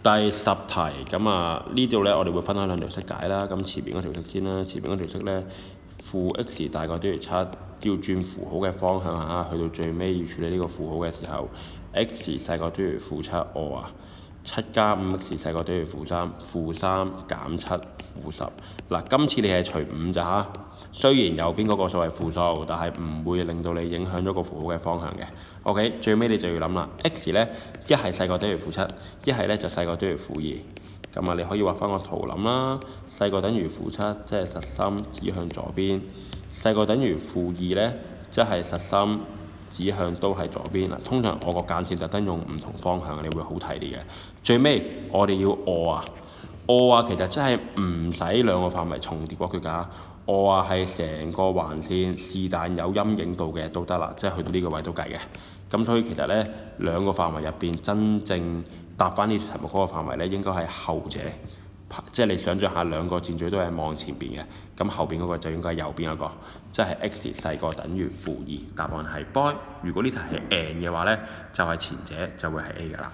第十題咁啊，呢度呢，我哋會分開兩條式解啦。咁前面嗰條式先啦，前面嗰條式呢，負 x 大過等於7，要轉符號嘅方向嚇，去到最尾要處理呢個符號嘅時候 x 細過等於負7，我話7加 5x 細過等於負3，負3減7負10。嗱，今次你係除5咋嚇，雖然右邊嗰個數係負數，但係唔會令到你影響咗個符號嘅方向嘅。OK， 最尾你就要諗啦 ，x 呢，一係細過等於負7，一係呢就細過等於負2。咁啊，你可以畫翻個圖諗啦，細過等於負7，即係實心指向左邊；細過等於負2呢，即係實心指向都係左邊啦。通常我個間線特登用唔同方向，你會好睇啲嘅。最尾我哋要餓啊，其實真係唔使兩個範圍重疊過佢㗎。係成個橫線是但有陰影度嘅都得啦，即係去到呢個位都計嘅。咁所以其實呢，兩個範圍入邊真正答翻呢條題目嗰個範圍呢，應該係後者，即係你想像下兩個箭嘴都係望前邊嘅，咁後邊嗰個就應該係右邊嗰個，即係 x 細過等於負2。答案係 boy。如果呢題係 and 嘅話呢，就係前者就會係 A 㗎啦。